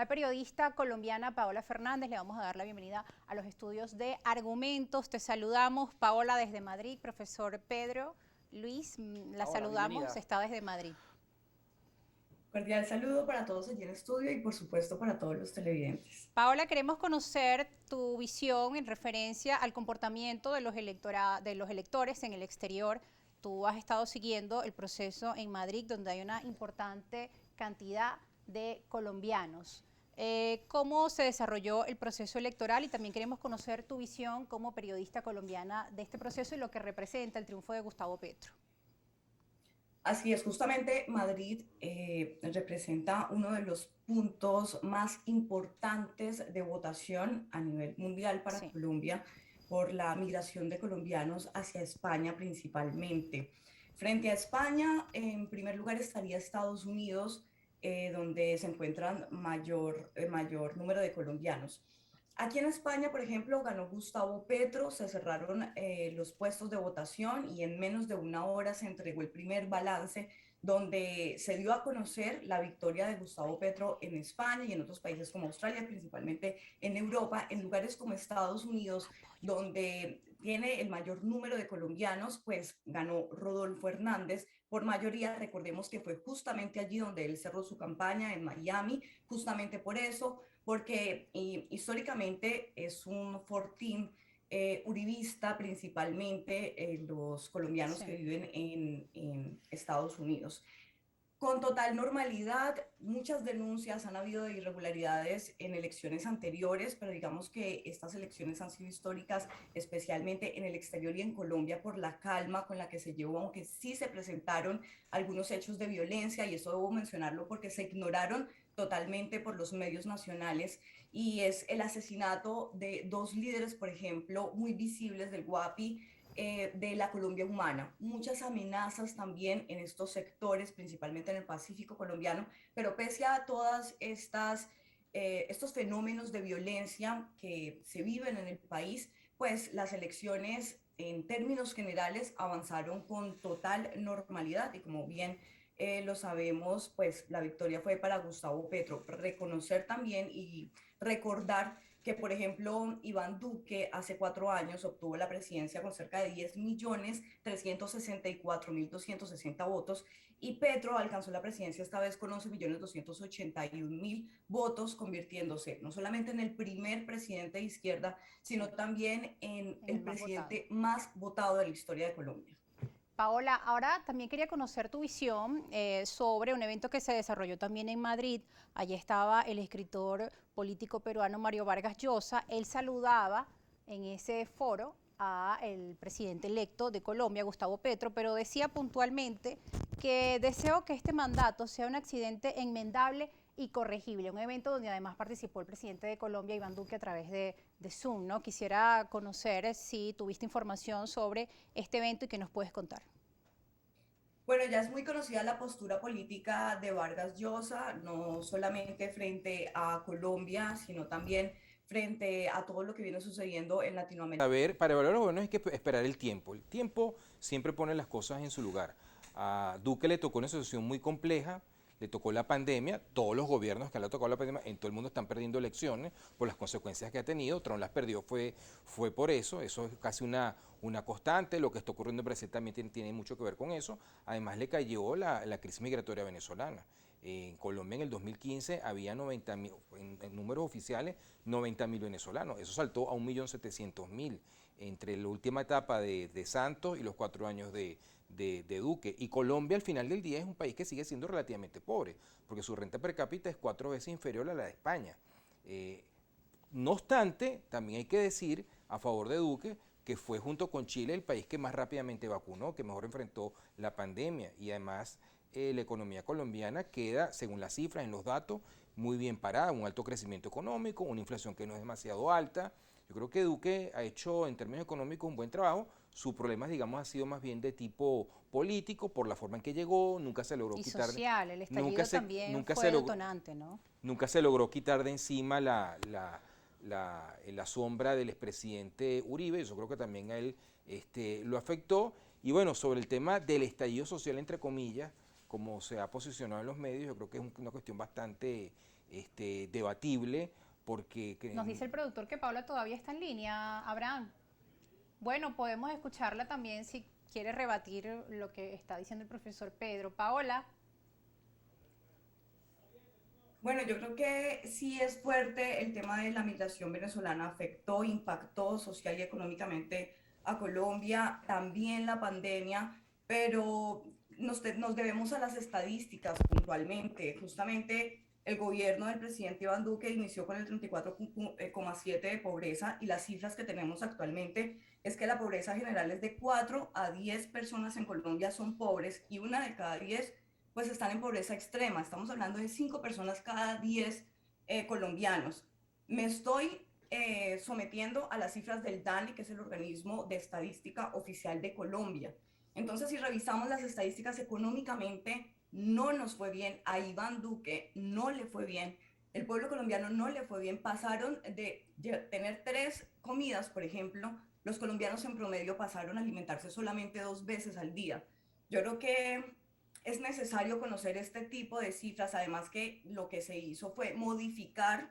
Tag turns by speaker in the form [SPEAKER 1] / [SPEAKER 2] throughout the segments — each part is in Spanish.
[SPEAKER 1] la periodista colombiana Paola Fernández. Le vamos a dar la bienvenida a los estudios de Argumentos. Te saludamos, Paola, desde Madrid. Profesor Pedro Luis, la
[SPEAKER 2] Paola,
[SPEAKER 1] saludamos,
[SPEAKER 2] bienvenida.
[SPEAKER 1] está desde Madrid.
[SPEAKER 3] Cordial saludo para todos allí en estudio y por supuesto para todos los televidentes.
[SPEAKER 1] Paola, queremos conocer tu visión en referencia al comportamiento de los electores en el exterior. Tú has estado siguiendo el proceso en Madrid, donde hay una importante cantidad de colombianos. ¿Cómo se desarrolló el proceso electoral? Y también queremos conocer tu visión como periodista colombiana de este proceso y lo que representa el triunfo de Gustavo Petro.
[SPEAKER 3] Así es, justamente Madrid representa uno de los puntos más importantes de votación a nivel mundial para
[SPEAKER 1] Sí.
[SPEAKER 3] Colombia por la migración de colombianos hacia España principalmente. Frente a España, en primer lugar estaría Estados Unidos, donde se encuentran mayor número de colombianos. Aquí en España, por ejemplo, ganó Gustavo Petro, se cerraron los puestos de votación y en menos de una hora se entregó el primer balance donde se dio a conocer la victoria de Gustavo Petro en España y en otros países como Australia, principalmente en Europa, en lugares como Estados Unidos, donde tiene el mayor número de colombianos, pues ganó Rodolfo Hernández por mayoría. Recordemos que fue justamente allí donde él cerró su campaña en Miami, justamente por eso, porque históricamente es un fortín uribista, principalmente los colombianos
[SPEAKER 1] Sí.
[SPEAKER 3] que viven en Estados Unidos. Con total normalidad, muchas denuncias han habido de irregularidades en elecciones anteriores, pero digamos que estas elecciones han sido históricas, especialmente en el exterior y en Colombia, por la calma con la que se llevó, aunque sí se presentaron algunos hechos de violencia, y eso debo mencionarlo porque se ignoraron totalmente por los medios nacionales, y es el asesinato de dos líderes, por ejemplo, muy visibles del Guapi, de la Colombia humana. Muchas amenazas también en estos sectores, principalmente en el Pacífico colombiano, pero pese a todas estos fenómenos de violencia que se viven en el país, pues las elecciones en términos generales avanzaron con total normalidad y como bien lo sabemos, pues la victoria fue para Gustavo Petro. Reconocer también y recordar que, por ejemplo, Iván Duque hace 4 años obtuvo la presidencia con cerca de 10.364.260 votos y Petro alcanzó la presidencia esta vez con 11.281.000 votos, convirtiéndose no solamente en el primer presidente de izquierda,
[SPEAKER 1] Sí,
[SPEAKER 3] sino también en
[SPEAKER 1] en el
[SPEAKER 3] el
[SPEAKER 1] más votado.
[SPEAKER 3] presidente más votado de la historia de Colombia.
[SPEAKER 1] Paola, ahora también quería conocer tu visión sobre un evento que se desarrolló también en Madrid. Allí estaba el escritor político peruano Mario Vargas Llosa. Él saludaba en ese foro al presidente electo de Colombia, Gustavo Petro, pero decía puntualmente que deseo que este mandato sea un accidente enmendable y corregible, un evento donde además participó el presidente de Colombia, Iván Duque, a través de Zoom, ¿no? Quisiera conocer si tuviste información sobre este evento y qué nos puedes contar.
[SPEAKER 3] Bueno, ya es muy conocida la postura política de Vargas Llosa, no solamente frente a Colombia, sino también frente a todo lo que viene sucediendo en Latinoamérica.
[SPEAKER 2] Para evaluar lo bueno hay que esperar el tiempo. El tiempo siempre pone las cosas en su lugar. A Duque le tocó una situación muy compleja, le tocó la pandemia, todos los gobiernos que le ha tocado la pandemia en todo el mundo están perdiendo elecciones por las consecuencias que ha tenido. Trump las perdió fue por eso es casi una constante. Lo que está ocurriendo en Brasil también tiene mucho que ver con eso. Además le cayó la crisis migratoria venezolana. En Colombia en el 2015 había 90.000, en números oficiales, 90.000 venezolanos. Eso saltó a 1.700.000 entre la última etapa de Santos y los 4 años de Duque. Y Colombia al final del día es un país que sigue siendo relativamente pobre, porque su renta per cápita es 4 veces inferior a la de España. No obstante, también hay que decir a favor de Duque que fue junto con Chile el país que más rápidamente vacunó, que mejor enfrentó la pandemia y además la economía colombiana queda, según las cifras, en los datos, muy bien parada, un alto crecimiento económico, una inflación que no es demasiado alta. Yo creo que Duque ha hecho en términos económicos un buen trabajo. Su problema, digamos, ha sido más bien de tipo político por la forma en que llegó, nunca se logró
[SPEAKER 1] Y
[SPEAKER 2] quitar,
[SPEAKER 1] social, el
[SPEAKER 2] nunca
[SPEAKER 1] estallido
[SPEAKER 2] se,
[SPEAKER 1] también
[SPEAKER 2] nunca
[SPEAKER 1] fue
[SPEAKER 2] se logró,
[SPEAKER 1] detonante, ¿no?
[SPEAKER 2] nunca se logró quitar de encima la sombra del expresidente Uribe. Yo creo que también a él lo afectó. Y bueno, sobre el tema del estallido social, entre comillas, como se ha posicionado en los medios, yo creo que es una cuestión bastante debatible, porque...
[SPEAKER 1] Nos dice el productor que Paola todavía está en línea, Abraham. Bueno, podemos escucharla también si quiere rebatir lo que está diciendo el profesor Pedro. Paola.
[SPEAKER 3] Bueno, yo creo que sí es fuerte el tema de la migración venezolana, afectó, impactó social y económicamente a Colombia, también la pandemia, pero nos debemos a las estadísticas puntualmente. Justamente el gobierno del presidente Iván Duque inició con el 34,7 de pobreza y las cifras que tenemos actualmente es que la pobreza general es de 4 a 10 personas en Colombia son pobres y una de cada 10 pues están en pobreza extrema. Estamos hablando de 5 personas cada 10 colombianos. Me estoy sometiendo a las cifras del DANE, que es el organismo de estadística oficial de Colombia. Entonces, si revisamos las estadísticas económicamente, no nos fue bien. A Iván Duque no le fue bien. El pueblo colombiano no le fue bien. Pasaron de tener 3 comidas, por ejemplo, los colombianos en promedio pasaron a alimentarse solamente 2 veces al día. Yo creo que es necesario conocer este tipo de cifras, además que lo que se hizo fue modificar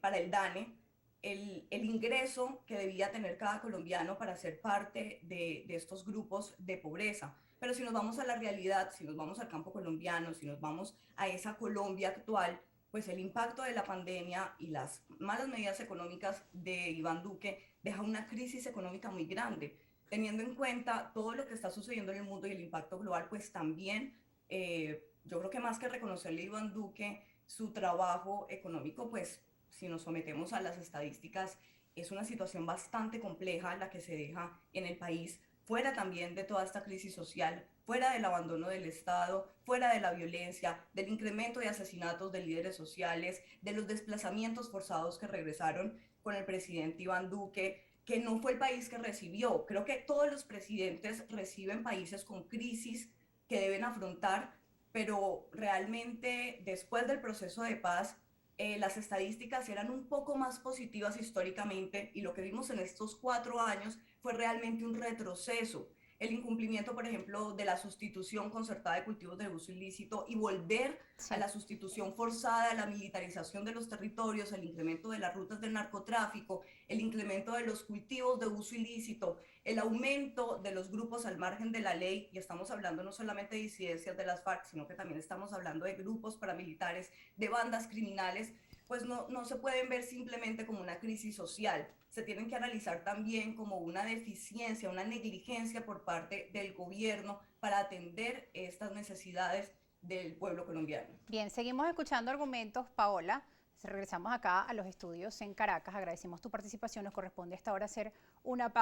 [SPEAKER 3] para el DANE el ingreso que debía tener cada colombiano para ser parte de estos grupos de pobreza. Pero si nos vamos a la realidad, si nos vamos al campo colombiano, si nos vamos a esa Colombia actual, pues el impacto de la pandemia y las malas medidas económicas de Iván Duque deja una crisis económica muy grande. Teniendo en cuenta todo lo que está sucediendo en el mundo y el impacto global, pues también yo creo que más que reconocerle a Iván Duque su trabajo económico, pues si nos sometemos a las estadísticas, es una situación bastante compleja la que se deja en el país, fuera también de toda esta crisis social, fuera del abandono del Estado, fuera de la violencia, del incremento de asesinatos de líderes sociales, de los desplazamientos forzados que regresaron con el presidente Iván Duque, que no fue el país que recibió. Creo que todos los presidentes reciben países con crisis que deben afrontar, pero realmente después del proceso de paz, las estadísticas eran un poco más positivas históricamente y lo que vimos en estos 4 años fue realmente un retroceso. El incumplimiento, por ejemplo, de la sustitución concertada de cultivos de uso ilícito y volver a la sustitución forzada, a la militarización de los territorios, el incremento de las rutas del narcotráfico, el incremento de los cultivos de uso ilícito, el aumento de los grupos al margen de la ley, y estamos hablando no solamente de disidencias de las FARC, sino que también estamos hablando de grupos paramilitares, de bandas criminales, pues no se pueden ver simplemente como una crisis social, se tienen que analizar también como una deficiencia, una negligencia por parte del gobierno para atender estas necesidades del pueblo colombiano.
[SPEAKER 1] Bien, seguimos escuchando argumentos, Paola. Regresamos acá a los estudios en Caracas. Agradecemos tu participación. Nos corresponde hasta ahora hacer una pausa.